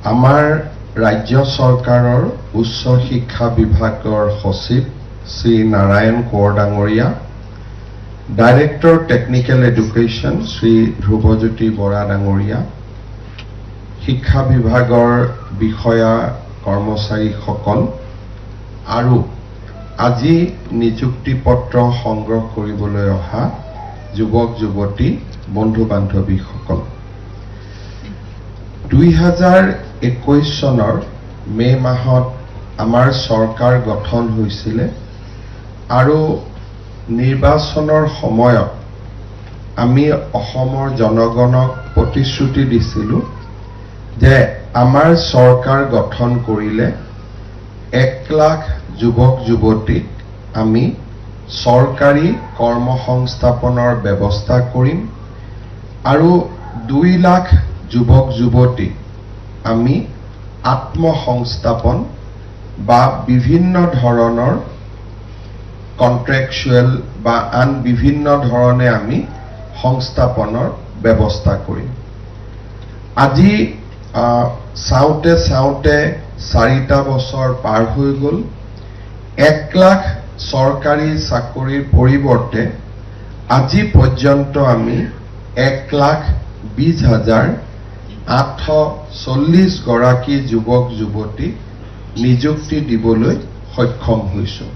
আমাৰ ৰাজ্য চৰকাৰৰ উচ্চ শিক্ষা বিভাগৰ সচিব শ্ৰী নাৰায়ণ কোঁৱৰ ডাঙৰীয়া, director technical education Shri Dhrubajyoti Bora ডাঙৰীয়া, শিক্ষা বিভাগৰ বিষয়া কৰ্মচাৰীসকল আৰু আজি নিযুক্তি পত্ৰ সংগ্ৰহ কৰিবলৈ অহা যুৱক যুৱতী বন্ধু বান্ধৱীসকল, 2021 চনৰ মে মাহত আমাৰ চৰকাৰ গঠন হৈছিলে আৰু নিৰ্বাচনৰ সময়ত আমি অসমৰ জনগণক প্ৰতিশ্ৰুতি দিছিলো যে আমাৰ চৰকাৰ গঠন কৰিলে 1 লাখ যুৱক যুৱতীক আমি চৰকাৰী কৰ্মসংস্থাপনৰ ব্যৱস্থা কৰিম আৰু 2 লাখ যুৱক যুৱতীক আমি আত্মসংস্থাপন বা বিভিন্ন ধৰণৰ কন্ট্ৰেকচুৱেল বা আন বিভিন্ন ধৰণে আমি সংস্থাপনৰ ব্যৱস্থা কৰিম। আজি চাওঁতে চাওঁতে 4টা বছৰ পাৰ হৈ গ'ল। 1 লাখ চৰকাৰী চাকৰিৰ পৰিৱৰ্তে আজি পৰ্যন্ত আমি 1,20,840 গৰাকী যুৱক যুৱতীক নিযুক্তি দিবলৈ সক্ষম হৈছো।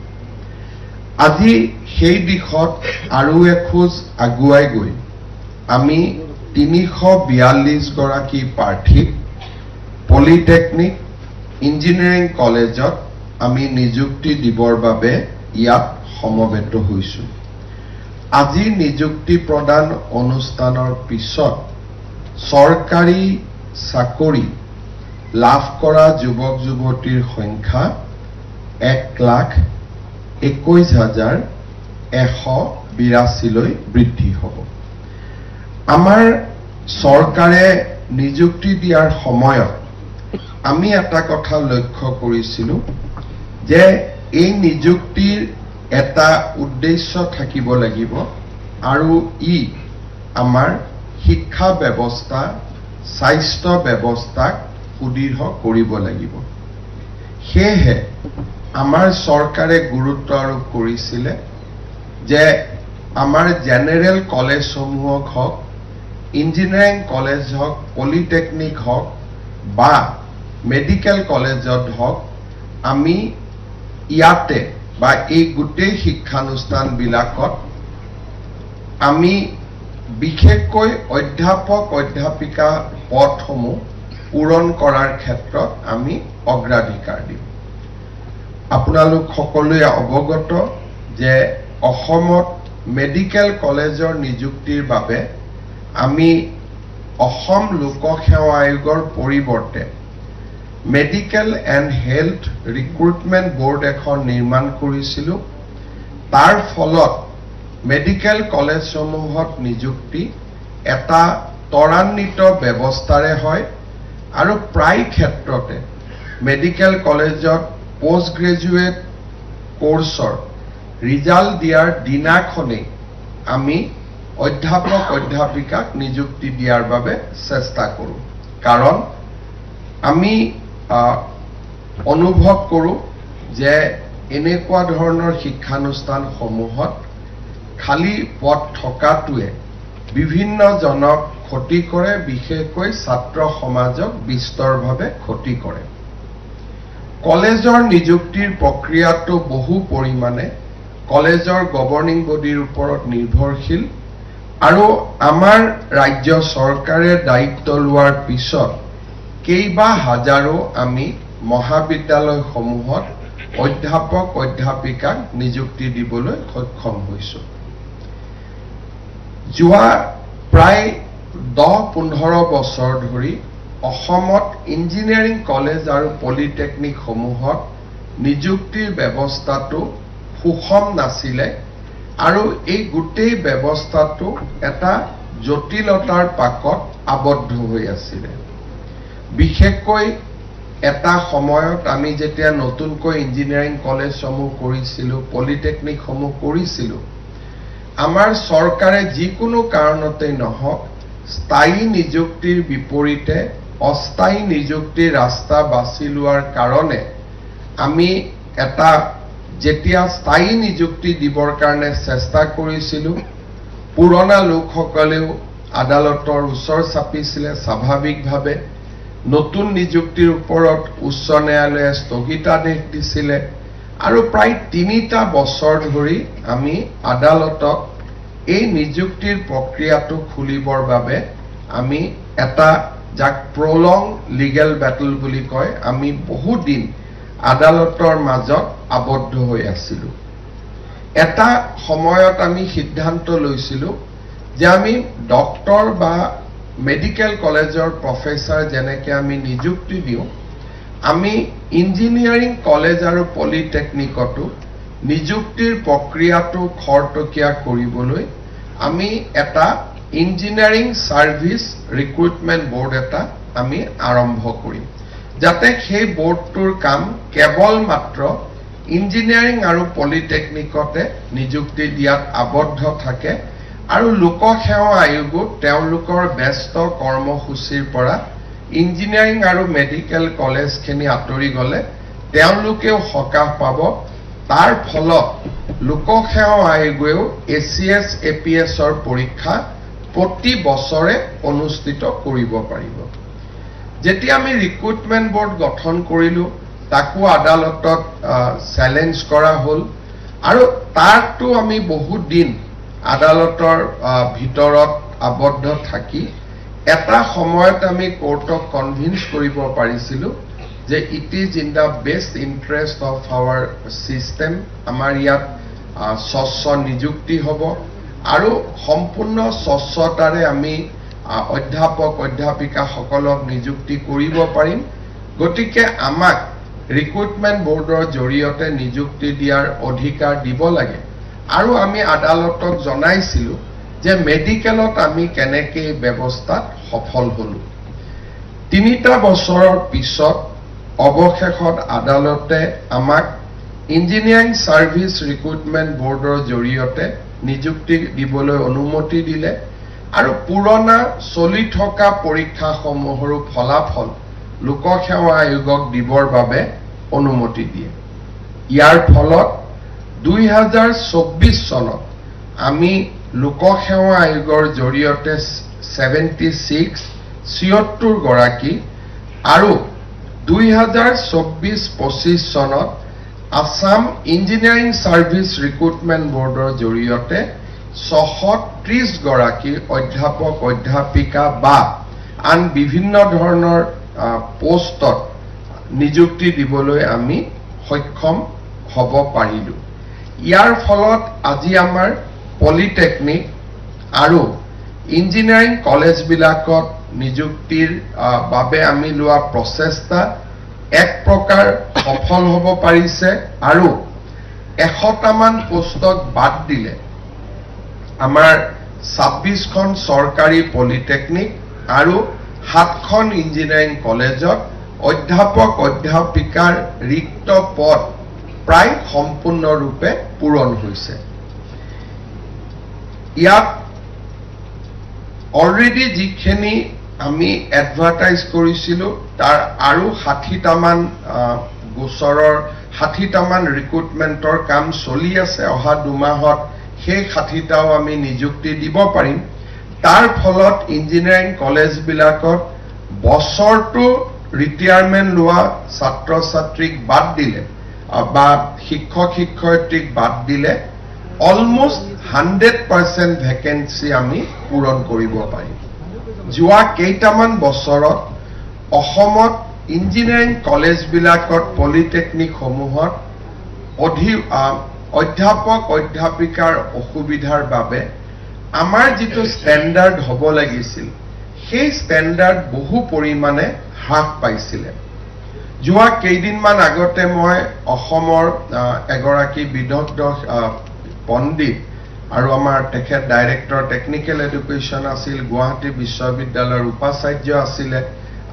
আজি সেই দিশত আৰু এখোজ আগুৱাই গৈ আমি 342 গৰাকী প্ৰাৰ্থীক পলিটেকনিক ইঞ্জিনিয়াৰিং কলেজত আমি নিযুক্তি দিবৰ বাবে ইয়াত সমবেত হৈছো। আজি নিযুক্তি প্ৰদান অনুষ্ঠানৰ পিছত চৰকাৰী চাকৰি লাভ কৰা যুৱক যুৱতীৰ সংখ্যা 1,21,182 লৈ বৃদ্ধি হ'ব। আমাৰ চৰকাৰে নিযুক্তি দিয়াৰ সময়ত আমি এটা কথা লক্ষ্য কৰিছিলো যে এই নিযুক্তিৰ এটা উদ্দেশ্য থাকিব লাগিব আৰু ই আমাৰ শিক্ষা ব্যৱস্থা, স্বাস্থ্য ব্যৱস্থাক সুদৃঢ় কৰিব লাগিব। সেয়েহে আমাৰ চৰকাৰে গুৰুত্ব আৰোপ কৰিছিলে যে আমাৰ জেনেৰেল কলেজসমূহক হওক, ইঞ্জিনিয়াৰিং কলেজ হওক, পলিটেকনিক হওক বা মেডিকেল কলেজত হওক, আমি ইয়াতে বা এই গোটেই শিক্ষানুষ্ঠানবিলাকত আমি বিশেষকৈ অধ্যাপক অধ্যাপিকা পদসমূহ পূৰণ কৰাৰ ক্ষেত্ৰত আমি অগ্ৰাধিকাৰ দিম। আপোনালোক সকলোৱে অৱগত যে অসমত মেডিকেল কলেজৰ নিযুক্তিৰ বাবে আমি অসম লোকসেৱা আয়োগৰ পৰিৱৰ্তে medical and health recruitment board এখন নিৰ্মাণ কৰিছিলো। তাৰ ফলত মেডিকেল কলেজসমূহত নিযুক্তি এটা ত্বৰান্বিত ব্যৱস্থাৰে হয় আৰু প্ৰায় ক্ষেত্ৰতে মেডিকেল কলেজত পোষ্ট গ্ৰেজুৱেট কোৰ্ছৰ ৰিজাল্ট দিয়াৰ দিনাখনেই আমি অধ্যাপক অধ্যাপিকাক নিযুক্তি দিয়াৰ বাবে চেষ্টা কৰোঁ। কাৰণ আমি অনুভৱ কৰোঁ যে এনেকুৱা ধৰণৰ শিক্ষানুষ্ঠানসমূহত খালী পদ থকাটোৱে বিভিন্নজনক ক্ষতি কৰে, বিশেষকৈ ছাত্ৰ সমাজক বিস্তৰভাৱে ক্ষতি কৰে। কলেজৰ নিযুক্তিৰ প্ৰক্ৰিয়াটো বহু পৰিমাণে কলেজৰ গভৰ্নিং বডিৰ ওপৰত নিৰ্ভৰশীল আৰু আমাৰ ৰাজ্য চৰকাৰে দায়িত্ব লোৱাৰ পিছত কেইবা হাজাৰো আমি মহাবিদ্যালয়সমূহত অধ্যাপক অধ্যাপিকাক নিযুক্তি দিবলৈ সক্ষম হৈছো। যোৱা প্ৰায় 10-15 বছৰ ধৰি অসমত ইঞ্জিনিয়াৰিং কলেজ আৰু পলিটেকনিক সমূহত নিযুক্তিৰ ব্যৱস্থাটো সুষম নাছিলে আৰু এই গোটেই ব্যৱস্থাটো এটা জটিলতাৰ পাকত আবদ্ধ হৈ আছিল। বিশেষকৈ এটা সময়ত আমি যেতিয়া নতুনকৈ ইঞ্জিনিয়াৰিং কলেজসমূহ কৰিছিলো, পলিটেকনিকসমূহ কৰিছিলো, আমাৰ চৰকাৰে যিকোনো কাৰণতেই নহওক স্থায়ী নিযুক্তিৰ বিপৰীতে অস্থায়ী নিযুক্তিৰ ৰাস্তা বাছি লোৱাৰ কাৰণে আমি এটা যেতিয়া স্থায়ী নিযুক্তি দিবৰ কাৰণে চেষ্টা কৰিছিলোঁ, পুৰণা লোকসকলেও আদালতৰ ওচৰ চাপিছিলে। স্বাভাৱিকভাৱে নতুন নিযুক্তিৰ ওপৰত উচ্চ ন্যায়ালয়ে স্থগিতাদেশ দিছিলে আৰু প্ৰায় ৩টা বছৰ ধৰি আমি আদালতক এই নিযুক্তিৰ প্ৰক্ৰিয়াটো খুলিবৰ বাবে আমি এটা যাক প্ৰলং লিগেল বেটল বুলি কয়, আমি বহুত দিন আদালতৰ মাজত আবদ্ধ হৈ আছিলোঁ। এটা সময়ত আমি সিদ্ধান্ত লৈছিলোঁ যে আমি ডক্টৰ বা মেডিকেল কলেজৰ প্ৰফেচাৰ যেনেকৈ আমি নিযুক্তি দিওঁ, আমি ইঞ্জিনিয়াৰিং কলেজ আৰু পলিটেকনিকতো নিযুক্তিৰ প্ৰক্ৰিয়াটো খৰতকীয়া কৰিবলৈ আমি এটা ইঞ্জিনিয়াৰিং সাৰ্ভিস ৰিক্ৰুটমেণ্ট বোৰ্ড এটা আমি আৰম্ভ কৰিম, যাতে সেই বোৰ্ডটোৰ কাম কেৱল মাত্ৰ ইঞ্জিনিয়াৰিং আৰু পলিটেকনিকতে নিযুক্তি দিয়াত আবদ্ধ থাকে আৰু লোকসেৱা আয়োগো তেওঁলোকৰ ব্যস্ত কৰ্মসূচীৰ পৰা ইঞ্জিনিয়াৰিং আৰু মেডিকেল কলেজখিনি আঁতৰি গ'লে তেওঁলোকেও সকাহ পাব। তাৰ ফলত লোকসেৱা আয়োগেও ACS APSৰ পৰীক্ষা প্ৰতি বছৰে অনুষ্ঠিত কৰিব পাৰিব। যেতিয়া আমি ৰিক্ৰুটমেণ্ট বোৰ্ড গঠন কৰিলোঁ, তাকো আদালতত চেলেঞ্জ কৰা হ'ল আৰু তাতো আমি বহুত দিন আদালতৰ ভিতৰত আবদ্ধ থাকি এটা সময়ত আমি কোৰ্টক কনভিন্স কৰিব পাৰিছিলোঁ যে it is in the best interest of our system. আমাৰ ইয়াত স্বচ্ছ নিযুক্তি হ'ব আৰু সম্পূৰ্ণ স্বচ্ছতাৰে আমি অধ্যাপক অধ্যাপিকাসকলক নিযুক্তি কৰিব পাৰিম। গতিকে আমাক ৰিক্ৰুটমেণ্ট বোৰ্ডৰ জৰিয়তে নিযুক্তি দিয়াৰ অধিকাৰ দিব লাগে আৰু আমি আদালতক জনাইছিলোঁ যে মেডিকেলত আমি কেনেকৈ এই ব্যৱস্থাত সফল হ'লোঁ। 3টা বছৰৰ পিছত অৱশেষত আদালতে আমাক ইঞ্জিনিয়াৰিং সাৰ্ভিস ৰিক্ৰুটমেণ্ট বোৰ্ডৰ জৰিয়তে নিযুক্তি দিবলৈ অনুমতি দিলে আৰু পুৰণা চলি থকা পৰীক্ষাসমূহৰো ফলাফল লোকসেৱা আয়োগক দিবৰ বাবে অনুমতি দিয়ে। ইয়াৰ ফলত 2024 চনত আমি লোকসেৱা আয়োগৰ জৰিয়তে 76 গৰাকী আৰু 2024-25 চনত আসাম ইঞ্জিনিয়াৰিং সাৰ্ভিস ৰিক্ৰুটমেণ্ট বোৰ্ডৰ জৰিয়তে 630 গৰাকী অধ্যাপক অধ্যাপিকা বা আন বিভিন্ন ধৰণৰ পোষ্টত নিযুক্তি দিবলৈ আমি সক্ষম হ'ব পাৰিলোঁ। ইয়াৰ ফলত আজি আমাৰ পলিটেকনিক আৰু ইঞ্জিনিয়াৰিং কলেজবিলাকত নিযুক্তিৰ বাবে আমি লোৱা প্ৰচেষ্টা এক প্ৰকাৰ সফল হ'ব পাৰিছে আৰু 100টামান পোষ্টক বাদ দিলে আমাৰ 26খন চৰকাৰী পলিটেকনিক আৰু 7খন ইঞ্জিনিয়াৰিং কলেজত অধ্যাপক অধ্যাপিকাৰ ৰিক্ত পদ প্ৰায় সম্পূৰ্ণৰূপে পূৰণ হৈছে। ইয়াত অলৰেডি যিখিনি আমি এডভাৰটাইজ কৰিছিলোঁ তাৰ আৰু 60টামান গোচৰৰ 60টামান ৰিক্ৰুটমেণ্টৰ কাম চলি আছে। অহা 2 মাহত সেই 60টাও আমি নিযুক্তি দিব পাৰিম। তাৰ ফলত ইঞ্জিনিয়াৰিং কলেজবিলাকত বছৰটো ৰিটায়াৰমেণ্ট লোৱা ছাত্ৰ ছাত্ৰীক বাদ দিলে বা শিক্ষক শিক্ষয়িত্ৰীক বাদ দিলে অলমোষ্ট 100% ভেকেন্সি আমি পূৰণ কৰিব পাৰিম। যোৱা কেইটামান বছৰত অসমত ইঞ্জিনিয়াৰিং কলেজবিলাকত পলিটেকনিকসমূহত অধ্যাপক অধ্যাপিকাৰ অসুবিধাৰ বাবে আমাৰ যিটো ষ্টেণ্ডাৰ্ড হ'ব লাগিছিল সেই ষ্টেণ্ডাৰ্ড বহু পৰিমাণে হ্ৰাস পাইছিলে। যোৱা কেইদিনমান আগতে মই অসমৰ এগৰাকী বিদগ্ধ পণ্ডিত আৰু আমাৰ তেখেত ডাইৰেক্টৰ টেকনিকেল এডুকেশ্যন আছিল, গুৱাহাটী বিশ্ববিদ্যালয়ৰ উপাচাৰ্য আছিলে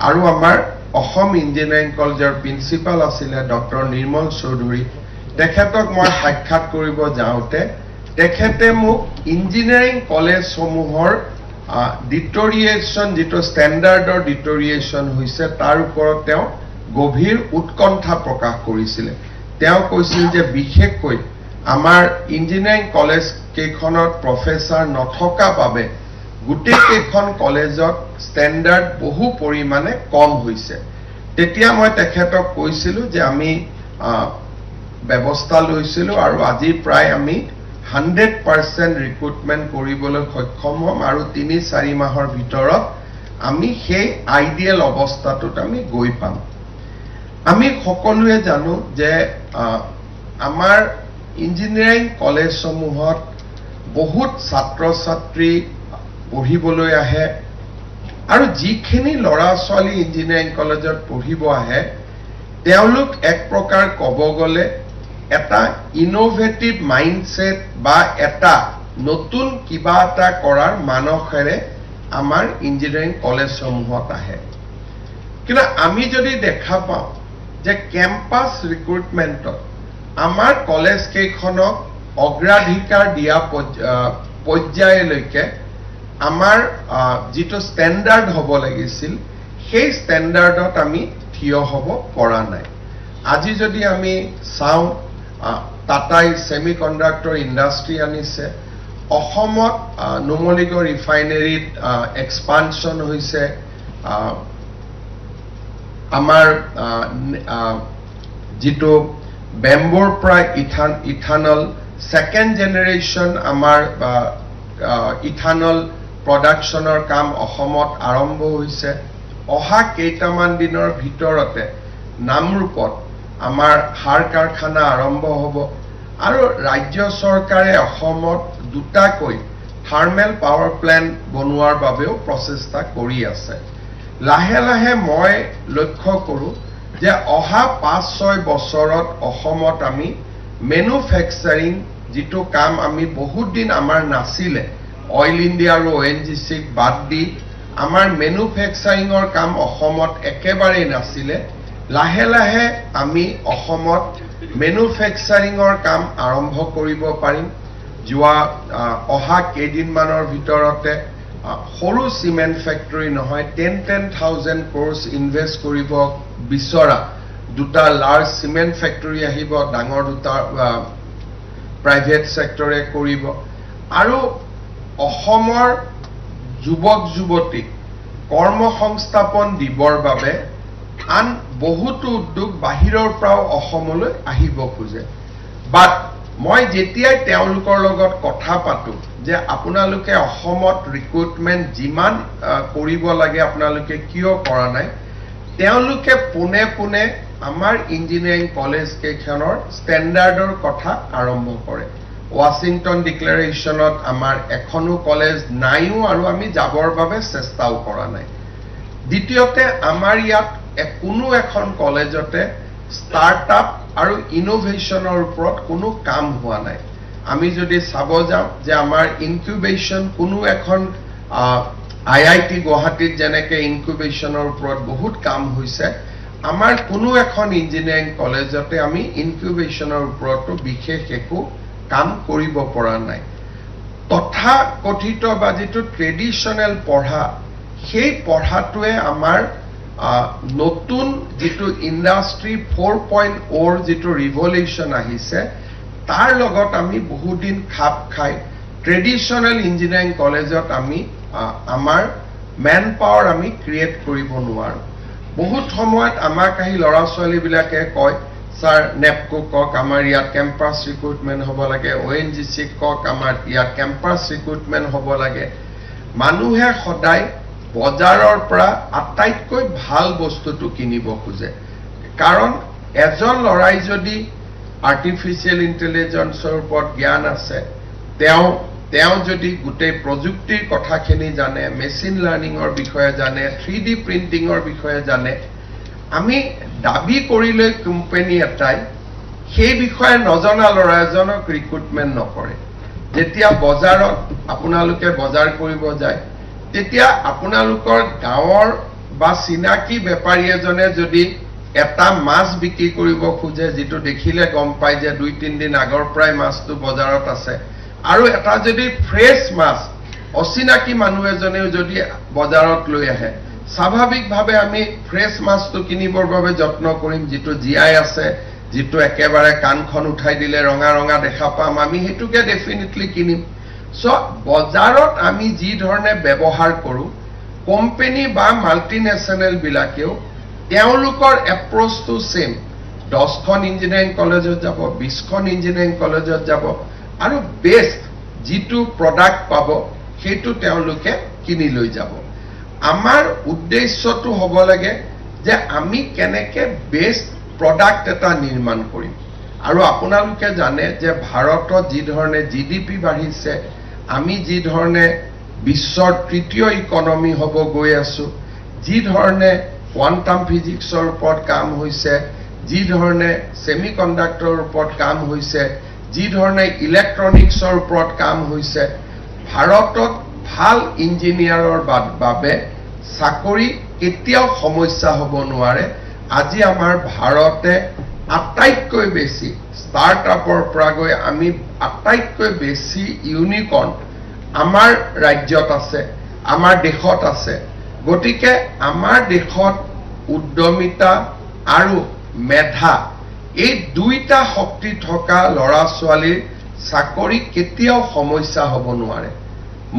আৰু আমাৰ অসম ইঞ্জিনিয়াৰিং কলেজৰ প্ৰিন্সিপাল আছিলে ডক্টৰ নিৰ্মল চৌধুৰী। তেখেতক মই সাক্ষাৎ কৰিব যাওঁতে তেখেতে মোক ইঞ্জিনিয়াৰিং কলেজসমূহৰ ডিটৰিয়েশ্যন যেটো ষ্টেণ্ডাৰ্ডৰ ডিটৰিয়েশ্যন হৈছে তাৰ ওপৰত তেওঁ গভীৰ উৎকণ্ঠা প্ৰকাশ কৰিছিল তেওঁ কৈছিল যে বিশেষকৈ আমাৰ ইঞ্জিনিয়াৰিং কলেজ কেইখনত প্ৰফেছৰ নথকা বাবে গোটেই কেইখন কলেজত ষ্টেণ্ডাৰ্ড বহু পৰিমাণে কম হৈছে তেতিয়া মই তেখেতক কৈছিলো যে আমি ব্যৱস্থা লৈছিলো আৰু আজি প্ৰায় আমি 100% ৰিক্ৰুটমেন্ট কৰিবলৈ সক্ষম হ'ম আৰু 3-4 মাহৰ ভিতৰত আমি সেই আইডিয়েল অৱস্থাটোত আমি গৈ পাম আমি সকলোৱে জানো যে আমাৰ ইঞ্জিনিয়াৰিং কলেজসমূহত বহুত ছাত্ৰ ছাত্ৰী পঢ়িবলৈ আহে আৰু যিখিনি ল'ৰা ছোৱালী ইঞ্জিনিয়াৰিং কলেজত পঢ়িব আহে তেওঁলোক এক প্ৰকাৰ ক'ব গ'লে এটা ইনোভেটিভ মাইন্ডসেট বা এটা নতুন কিবা এটা কৰাৰ মানসেৰে আমাৰ ইঞ্জিনিয়াৰিং কলেজসমূহত আহে কিন্তু আমি যদি দেখা পাওঁ যে ক্যাম্পাস ৰিক্ৰুটমেন্টত আমাৰ কলেজ কেইখনক অগ্ৰাধিকাৰ দিয়া পৰ্যায়লৈকে আমাৰ যেটো ষ্টেণ্ডাৰ্ড হ'ব লাগিছিল সেই ষ্টেণ্ডাৰ্ডত আমি থিয় হ'ব পৰা নাই আজি যদি আমি চাওঁ টাটাই সেমিকন্ডাক্টৰ ইণ্ডাষ্ট্ৰি আনিছে অসমত নুমলীগড় ৰিফাইনাৰীত এক্সপানশন হৈছে আমাৰ যেটো বেম্বৰ প্ৰায় ইথানল সেকেন্ড জেনাৰেশন আমাৰ ইথানল প্ৰডাকশনৰ কাম অসমত আৰম্ভ হৈছে অহা কেইটামান দিনৰ ভিতৰতে নামৰূপত আমাৰ হাড় কাৰখানা আৰম্ভ হ'ব আৰু ৰাজ্য চৰকাৰে অসমত দুটাকৈ থাৰ্মেল পাৱাৰ প্ল্যান্ট বনোৱাৰ বাবেও প্ৰচেষ্টা কৰি আছে লাহে লাহে মই লক্ষ্য কৰো যে অহা 5-6 বছৰত অসমত আমি ম্যানুফ্যাকচাৰিং যেটো কাম আমি বহুত দিন আমাৰ নাছিলে অইল ইণ্ডিয়া আৰু ONGC বাদ দি আমাৰ ম্যানুফ্যাকচাৰিংৰ কাম অসমত একেবাৰে নাছিলে লাহে লাহে আমি অসমত ম্যানুফ্যাকচাৰিংৰ কাম আৰম্ভ কৰিব পাৰিম যোৱা অহা কেইদিনমানৰ ভিতৰতে সৰু সিমেন্ট ফ্যাক্টৰী নহয় 10,000 crores ইনভেস্ট কৰিব বিচৰা দুটা লাৰ্জ সিমেন্ট ফ্যাক্টৰী আহিব ডাঙৰ দুটা প্ৰাইভেট সেক্টৰে কৰিব আৰু অসমৰ যুৱক যুৱতী কৰ্মসংস্থাপন দিবৰ বাবে আন বহুতো উদ্যোগ বাহিৰৰ পৰা অসমলৈ আহিব খোজে বাট মই যেতিয়াই তেওঁলোকৰ লগত কথা পাতো যে আপোনালোকে অসমত ৰিক্ৰুটমেন্ট যিমান কৰিব লাগে আপোনালোকে কিয় কৰা নাই তেওঁলোকে পুনে পুনে আমাৰ ইঞ্জিনিয়াৰিং কলেজ কেইখনৰ ষ্টেণ্ডাৰ্ডৰ কথা আৰম্ভ কৰে ওয়াশিংটন ডিক্লাৰেশ্যনত আমাৰ এখনো কলেজ নাইও আৰু আমি যাবৰ বাবে চেষ্টাও কৰা নাই দ্বিতীয়তে আমাৰ ইয়াত কোনো এখন কলেজতে ষ্টাৰ্টআপ আৰু ইনোভেশনৰ ওপৰত কোনো কাম হোৱা নাই আমি যদি চাব যাওঁ যে আমাৰ ইনকিউবেশন কোনো এখন IIT গুৱাহাটীত যেনেকে ইনকিউবেশনৰ ওপৰত বহুত কাম হৈছে আমাৰ কোনো এখন ইঞ্জিনিয়াৰিং কলেজতে আমি ইনকিউবেশনৰ ওপৰত বিশেষ একো কাম কৰিব পৰা নাই তথা কথিত বা যেটো ট্ৰেডিশনাল পঢ়া সেই পঢ়াটোৱে আমাৰ নতুন যেটো ইন্ডাষ্ট্ৰি 4.0 যেটো ৰিভলিউশন আহিছে তাৰ লগত আমি বহুদিন খাপ খাই ট্ৰেডিশনাল ইঞ্জিনিয়াৰিং কলেজত আমি আমাৰ ম্যান পাৱাৰ আমি ক্ৰিয়েট কৰিব নোৱাৰো বহুত সময়ত আমাক আহি লৰা ছোৱালী বিলাকে কয় স্যাৰ নেপকো কক আমাৰ ইয়াত ক্যাম্পাস ৰিক্ৰুটমেন্ট হ'ব লাগে ONGC কক আমাৰ ইয়াত ক্যাম্পাস ৰিক্ৰুটমেন্ট হ'ব লাগে মানুহে সদায় বজাৰৰ পৰা আটাইতকৈ ভাল বস্তুটো কিনিব খোজে কাৰণ এজন লৰাই যদি আৰ্টিফিশিয়াল ইন্টেলিজেন্সৰ ওপৰত জ্ঞান আছে তেওঁ যদি গোটেই প্ৰযুক্তিৰ কথাখিনি জানে মেচিন লাৰ্নিংৰ বিষয়ে জানে 3D প্ৰিন্টিংৰ বিষয়ে জানে আমি দাবী কৰিলে কোম্পানী এটাই সেই বিষয়ে নজনা ল'ৰা এজনক ৰিক্ৰুটমেন্ট নকৰে যেতিয়া বজাৰত আপোনালোকে বজাৰ কৰিব যায় তেতিয়া আপোনালোকৰ গাঁৱৰ বা চিনাকি বেপাৰী এজনে যদি এটা মাছ বিক্ৰী কৰিব খোজে যেটো দেখিলে গম পায় যে 2-3 দিন আগৰ প্ৰায় মাছটো বজাৰত আছে আৰু এটা যদি ফ্ৰেছ মাছ অচিনাকি মানুহ এজনেও যদি বজাৰত লৈ আহে স্বাভাৱিকভাৱে আমি ফ্ৰেছ মাছটো কিনিবৰ বাবে যত্ন কৰিম যিটো জিআই আছে যিটো একেবাৰে কাণখন উঠাই দিলে ৰঙা ৰঙা দেখা পাম আমি হেতুকে ডেফিনেটলি কিনিম সো বজাৰত আমি যি ধৰণে ব্যৱহাৰ কৰো কোম্পানী বা মাল্টিনেশনাল বিলাকেও তেওঁলোকৰ এপ্ৰোচটো সেম 10খন ইঞ্জিনিয়াৰিং কলেজত যাব 20খন ইঞ্জিনিয়াৰিং কলেজত যাব আৰু বেস্ট যিটো প্ৰডাক্ট পাব সেইটো তেওঁলোকে কিনি লৈ যাব আমাৰ উদ্দেশ্যটো হ'ব লাগে যে আমি কেনেকে বেস্ট প্ৰডাক্ট এটা নিৰ্মাণ কৰিম আৰু আপোনালোকে জানে যে ভাৰতত যি ধৰণে জিডিপি বাঢ়িছে আমি যি ধৰণে বিশ্বৰ তৃতীয় ইকনমি হ'ব গৈ আছো যি ধৰণে কোৱান্টাম ফিজিক্সৰ ওপৰত কাম হৈছে যি ধৰণে সেমিকন্ডাক্টৰৰ ওপৰত কাম হৈছে যি ধৰণে ইলেক্ট্ৰনিক্সৰ ওপৰত কাম হৈছে ভাৰতত ভাল ইঞ্জিনিয়াৰৰ বাবে চাকৰি কেতিয়াও সমস্যা হ'ব নোৱাৰে আজি আমাৰ ভাৰতে আটাইতকৈ বেছি ষ্টাৰ্টআপৰ পৰা গৈ আমি আটাইতকৈ বেছি ইউনিকৰ্ণ আমাৰ ৰাজ্যত আছে আমাৰ দেশত আছে গতিকে আমাৰ দেশত উদ্যমিতা আৰু মেধা এই দুইটা শক্তি থকা লৰা ছোৱালীৰ চাকৰি কেতিয়াও সমস্যা হ'ব নোৱাৰে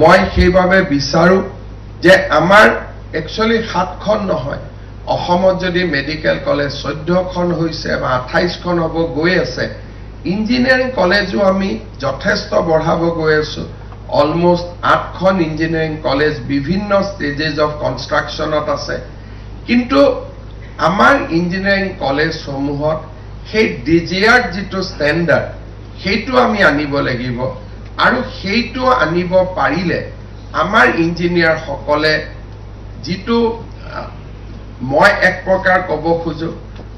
মই সেইভাবে বিচাৰো যে আমাৰ একচুয়ালি 7খন নহয় অসমত যদি মেডিকেল কলেজ 14খন হৈছে বা 28খন হ'ব গৈ আছে ইঞ্জিনিয়াৰিং কলেজও আমি যথেষ্ট বঢ়াব গৈ আছো অলমোস্ট 8খন ইঞ্জিনিয়াৰিং কলেজ বিভিন্ন ষ্টেজেস অফ কনষ্ট্ৰাকচনত আছে কিন্তু আমাৰ ইঞ্জিনিয়াৰিং কলেজ সমূহত সেই ডিজিআৰ যিটো ষ্টেণ্ডাৰ্ড সেইটো আমি আনিব লাগিব আৰু সেইটো আনিব পাৰিলে আমাৰ ইঞ্জিনিয়াৰ সকলে যিটো মই এক প্ৰকাৰ ক'ব খোজো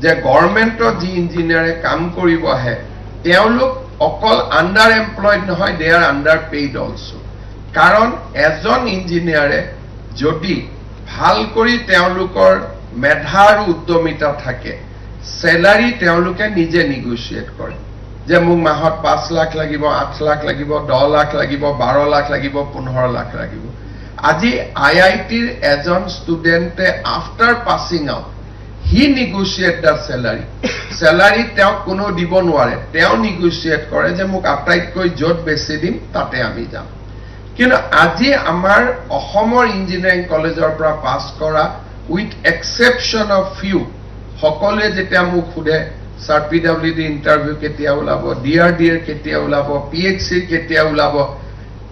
যে গভৰ্ণমেণ্টৰ যি ইঞ্জিনিয়াৰে কাম কৰিব আহে তেওঁলোক অকল আন্ডাৰ এমপ্লয়েড নহয় দে আৰ আন্ডাৰ পেইড অলসো কাৰণ এজন ইঞ্জিনিয়াৰে যদি ভাল কৰি তেওঁলোকৰ মেধা আৰু উদ্যমিতা থাকে স্যালাৰি তেওঁলোকে নিজে নেগোশিয়েট কৰে যে মোক মাহত 5 লাখ লাগিব 8 লাখ লাগিব 10 লাখ লাগিব 12 লাখ লাগিব 15 লাখ লাগিব আজি আইআইটিৰ এজন ষ্টুডেন্টে after passing out he negotiate the salary তেওঁ কোনো দিব নোৱাৰে তেওঁ নেগোশিয়েট কৰে যে মোক আটাইতকৈ যত বেছি দিম তাতে আমি যাম কিন্তু আজি আমাৰ অসমৰ ইঞ্জিনিয়াৰিং কলেজৰ পৰা পাস কৰা উইথ এক্সেপশন অফ ফিউ সকলে যেতিয়া মোক খুদে স্যাৰ পিডব্লিউডি ইন্টাৰভিউ কেতিয়া ওলাব ডিআৰডিএৰ কেতিয়া ওলাব পিএইচসি কেতিয়া ওলাব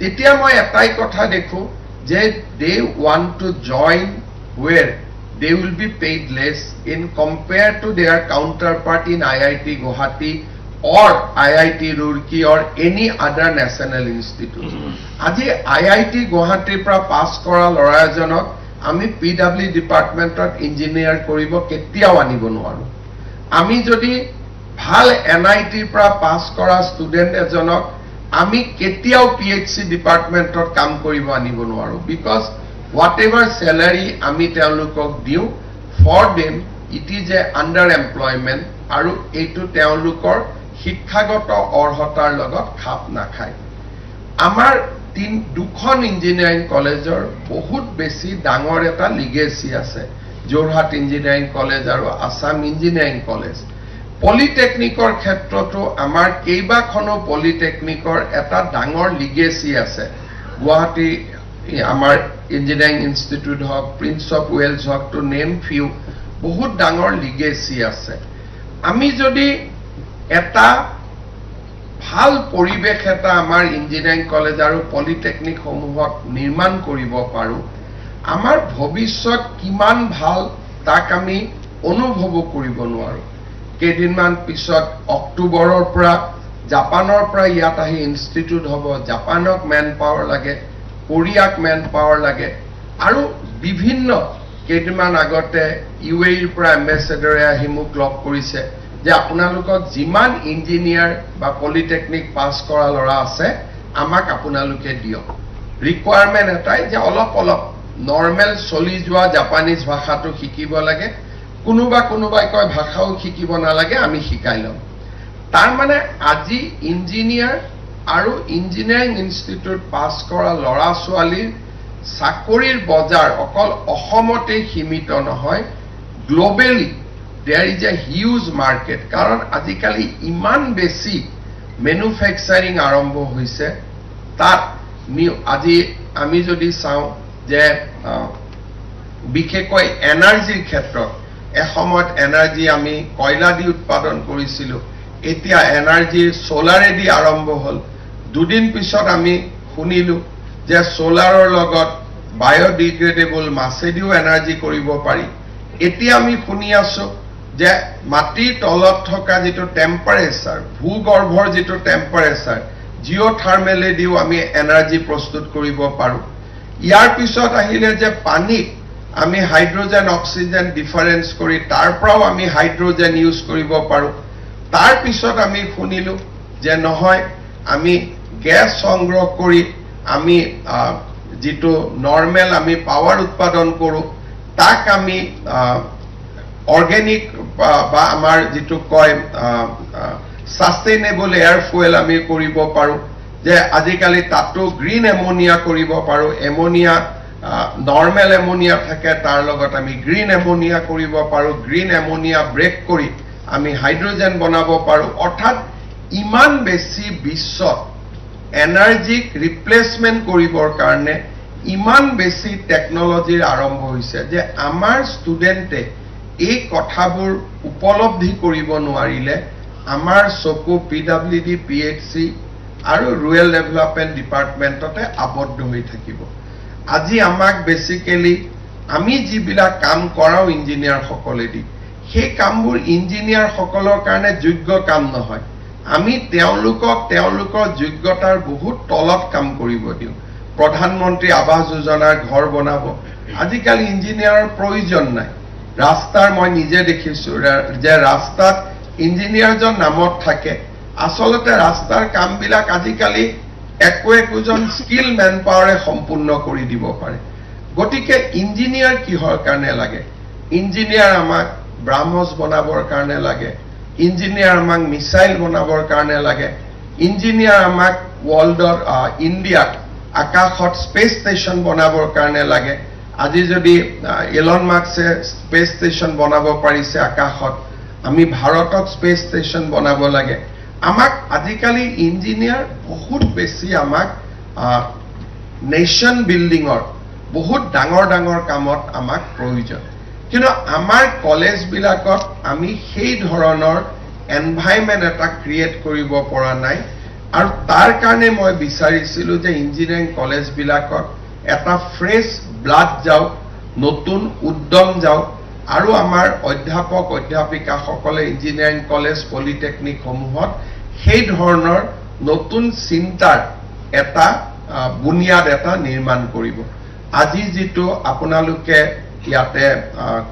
তেতিয়া মই এটাই কথা দেখো যে they want to join where they will be paid less in compared to their counterpart in IIT Guwahati or IIT Roorkee or any other national institute. আজি IIT Guwahati পৰা পাস কৰা ল'ৰা এজনক আমি পিডব্লিউ ডিপাৰ্টমেন্টত ইঞ্জিনিয়াৰ কৰিব কেতিয়াও আনিব নোৱাৰো আমি যদি ভাল এনআইটিৰ পৰা পাস কৰা ষ্টুডেন্ট এজনক আমি কেতিয়াও পিএইচসি ডিপাৰ্টমেন্টত কাম কৰিব আনিব নোৱাৰো বিকজ whatever salary আমি তেওঁলোকক দিও for them it is a under employment আৰু এইটো তেওঁলোকৰ শিক্ষাগত অৰ্হতাৰ লগত খাপ নাখায় আমাৰ দুখন ইঞ্জিনিয়াৰিং কলেজৰ বহুত বেছি ডাঙৰ এটা লিগেসি আছে যোৰহাট ইঞ্জিনিয়াৰিং কলেজ আৰু আসাম ইঞ্জিনিয়াৰিং কলেজ পলিটেকনিকৰ ক্ষেত্ৰতো আমাৰ কেইবাখনো পলিটেকনিকৰ এটা ডাঙৰ লিগেসি আছে গুৱাহাটী আমাৰ ইঞ্জিনিয়াৰিং ইনষ্টিটিউট হক প্ৰিন্স অফ ওয়েলছ হক টু নেম ফিউ বহুত ডাঙৰ লিগেসি আছে আমি যদি এটা ভাল পৰিবেশ এটা আমাৰ ইঞ্জিনিয়াৰিং কলেজ আৰু পলিটেকনিক সমূহত নিৰ্মাণ কৰিব পাৰো আমাৰ ভৱিষ্যত কিমান ভাল তাক আমি অনুভৱ কৰিব নোৱাৰো কেইদিনমান পিছত অক্টোবৰৰ পৰা জাপানৰ পৰা ইয়াত আহি ইনষ্টিটিউট হ'ব জাপানক ম্যান পাৱাৰ লাগে কোৰিয়াক ম্যান পাৱাৰ লাগে আৰু বিভিন্ন কেইদিনমান আগতে ইউএইৰ পৰা এম্বেছাডৰে আহি মোক লগ কৰিছে যে আপোনালোকক যিমান ইঞ্জিনিয়াৰ বা পলিটেকনিক পাস কৰা ল'ৰা আছে আমাক আপোনালোকে দিয়ক ৰিকুৱাৰমেন্ট এটাই যে অলপ নৰ্মেল চলি যোৱা জাপানীজ ভাষাটো শিকিব লাগে কোনোবাই কয় ভাষাও শিকিব নালাগে আমি শিকাই লম তাৰ মানে আজি ইঞ্জিনিয়াৰ আৰু ইঞ্জিনিয়াৰিং ইনষ্টিটিউট পাছ কৰা ল'ৰা ছোৱালীৰ চাকৰিৰ বজাৰ অকল অসমতে সীমিত নহয়, গ্লোবেলি there is a huge market. কাৰণ আজিকালি ইমান বেছি মেনুফেকচাৰিং আৰম্ভ হৈছে, তাত আজি আমি যদি চাওঁ যে বিশেষকৈ এনাৰ্জিৰ ক্ষেত্ৰত এসময়ত এনাৰ্জি আমি কয়লা দি উৎপাদন কৰিছিলোঁ, এতিয়া এনাৰ্জিৰ সোলাৰেদি আৰম্ভ হ'ল। দুদিন পিছত আমি শুনিলোঁ যে সোলাৰৰ লগত বায়োডিগ্ৰেডেবল মাছেদিও এনাৰ্জি কৰিব পাৰি। এতিয়া আমি শুনি আছোঁ যে মাটিৰ তলত থকা যিটো টেম্পাৰেচাৰ, ভূগৰ্ভৰ যিটো টেম্পাৰেচাৰ, জিঅ'থাৰ্মেলেদিও আমি এনাৰ্জি প্ৰস্তুত কৰিব পাৰোঁ। ইয়াৰ পিছত আহিলে যে পানীত আমি হাইড্ৰজেন অক্সিজেন ডিফাৰেন্স কৰি তাৰ পৰাও আমি হাইড্ৰজেন ইউজ কৰিব পাৰোঁ। তাৰ পিছত আমি শুনিলোঁ যে নহয়, আমি গেছ সংগ্ৰহ কৰি আমি যিটো নৰ্মেল আমি পাৱাৰ উৎপাদন কৰোঁ, তাক আমি অৰ্গেনিক বা আমাৰ যিটো কয় সাষ্টেইনেবল এয়াৰ ফুয়েল আমি কৰিব পাৰোঁ। যে আজিকালি তাতো গ্ৰীণ এমনিয়া কৰিব পাৰোঁ। এমনিয়া নৰ্মেল এমনিয়া থাকে, তাৰ লগত আমি গ্ৰীণ এমনিয়া কৰিব পাৰোঁ। গ্ৰীণ এমনিয়া ব্ৰেক কৰি আমি হাইড্ৰজেন বনাব পাৰোঁ। অৰ্থাৎ ইমান বেছি বিশ্বত এনাৰ্জিক ৰিপ্লেচমেণ্ট কৰিবৰ কাৰণে ইমান বেছি টেকনলজিৰ আৰম্ভ হৈছে যে আমাৰ ষ্টুডেণ্টে এই কথাবোৰ উপলব্ধি কৰিব নোৱাৰিলে আমাৰ চকু PWD, PHC আৰু ৰুৰেল ডেভেলপমেণ্ট ডিপাৰ্টমেণ্টতে আবদ্ধ হৈ থাকিব। আজি আমাক বেচিকেলি আমি যিবিলাক কাম কৰাওঁ ইঞ্জিনিয়াৰসকলেদি, সেই কামবোৰ ইঞ্জিনিয়াৰসকলৰ কাৰণে যোগ্য কাম নহয়। আমি তেওঁলোকৰ যোগ্যতাৰ বহুত তলত কাম কৰিব দিওঁ। প্ৰধানমন্ত্ৰী আৱাস যোজনাৰ ঘৰ বনাব, আজিকালি ইঞ্জিনিয়াৰৰ প্ৰয়োজন নাই। ৰাস্তাৰ মই নিজে দেখিছোঁ যে ৰাস্তাত ইঞ্জিনিয়াৰজন নামত থাকে, আচলতে ৰাস্তাৰ কামবিলাক আজিকালি একোজন স্কিল মেন পাৱাৰে সম্পূৰ্ণ কৰি দিব পাৰে। গতিকে ইঞ্জিনিয়াৰ কিহৰ কাৰণে লাগে? ইঞ্জিনিয়াৰ আমাক ব্ৰাহ্মছ বনাবৰ কাৰণে লাগে, ইঞ্জিনিয়াৰ আমাক মিছাইল বনাবৰ কাৰণে লাগে, ইঞ্জিনিয়াৰ আমাক ৱৰ্ল্ডৰ ইণ্ডিয়াক আকাশত স্পেচ ষ্টেচন বনাবৰ কাৰণে লাগে। আজি যদি এলন মাস্কে স্পেচ ষ্টেচন বনাব পাৰিছে আকাশত, আমি ভাৰতক স্পেচ ষ্টেচন বনাব লাগে। আমাক আজিকালি ইঞ্জিনিয়াৰ বহুত বেছি আমাক নেশ্যন বিল্ডিঙৰ বহুত ডাঙৰ ডাঙৰ কামত আমাক প্ৰয়োজন। কিন্তু আমাৰ কলেজবিলাকত আমি সেই ধৰণৰ এনভাইৰনমেণ্ট এটা ক্ৰিয়েট কৰিব পৰা নাই। আৰু তাৰ কাৰণে মই বিচাৰিছিলোঁ যে ইঞ্জিনিয়াৰিং কলেজবিলাকত এটা ফ্ৰেছ ব্লাড যাওক, নতুন উদ্যম যাওক, আৰু আমাৰ অধ্যাপক অধ্যাপিকাসকলে ইঞ্জিনিয়াৰিং কলেজ পলিটেকনিকসমূহত সেই ধৰণৰ নতুন চিন্তাৰ এটা বুনিয়াদ এটা নিৰ্মাণ কৰিব। আজি যিটো আপোনালোকে ইয়াতে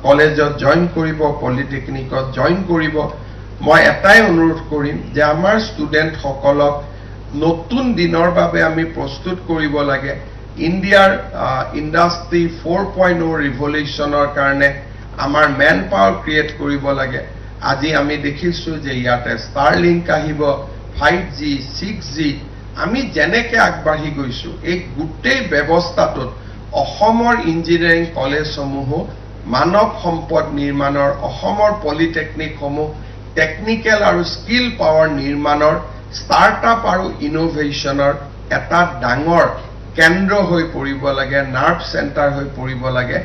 কলেজত জইন কৰিব, পলিটেকনিকত জইন কৰিব, মই এটাই অনুৰোধ কৰিম যে আমাৰ ষ্টুডেণ্টসকলক নতুন দিনৰ বাবে আমি প্ৰস্তুত কৰিব লাগে। ইণ্ডিয়াৰ ইণ্ডাষ্ট্ৰী 4.0 ৰিভলিউশ্যনৰ কাৰণে আমাৰ মেন পাৱাৰ ক্ৰিয়েট কৰিব লাগে। আজি আমি দেখিছোঁ যে ইয়াতে ষ্টাৰলিংক আহিব, 5G, 6G, আমি যেনেকৈ আগবাঢ়ি গৈছোঁ, এই গোটেই ব্যৱস্থাটোত অসমৰ ইঞ্জিনিয়াৰিং কলেজসমূহো মানৱ সম্পদ নিৰ্মাণৰ, অসমৰ পলিটেকনিকসমূহ টেকনিকেল আৰু স্কিল পাৱাৰ নিৰ্মাণৰ, ষ্টাৰ্টআপ আৰু ইনোভেশ্যনৰ এটা ডাঙৰ কেন্দ্ৰ হৈ পৰিব লাগে, নাৰ্ভ চেণ্টাৰ হৈ পৰিব লাগে।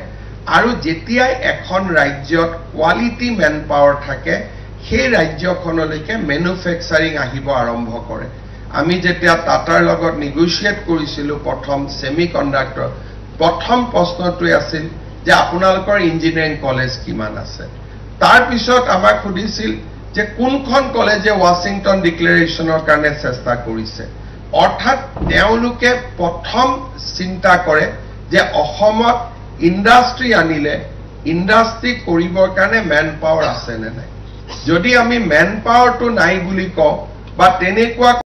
আৰু যেতিয়াই এখন ৰাজ্যত কোৱালিটি মেন পাৱাৰ থাকে, সেই ৰাজ্যখনলৈকে মেনুফেকচাৰিং আহিব আৰম্ভ কৰে। আমি যেতিয়া টাটাৰ লগত নেগোচিয়েট কৰিছিলোঁ প্ৰথম ছেমি কণ্ডাক্টৰ, প্ৰথম প্ৰশ্নটোৱে আছিল যে আপোনালোকৰ ইঞ্জিনিয়াৰিং কলেজ কিমান আছে। তাৰপিছত আমাক সুধিছিল যে কোনখন কলেজে ৱাশ্বিংটন ডিক্লেৰেশ্যনৰ কাৰণে চেষ্টা কৰিছে। অৰ্থাৎ তেওঁলোকে প্ৰথম চিন্তা কৰে যে অসমত ইণ্ডাষ্ট্ৰী আনিলে ইণ্ডাষ্ট্ৰী কৰিবৰ কাৰণে মেন পাৱাৰ আছে নে নাই। যদি আমি মেন পাৱাৰটো নাই বুলি কওঁ বা তেনেকুৱা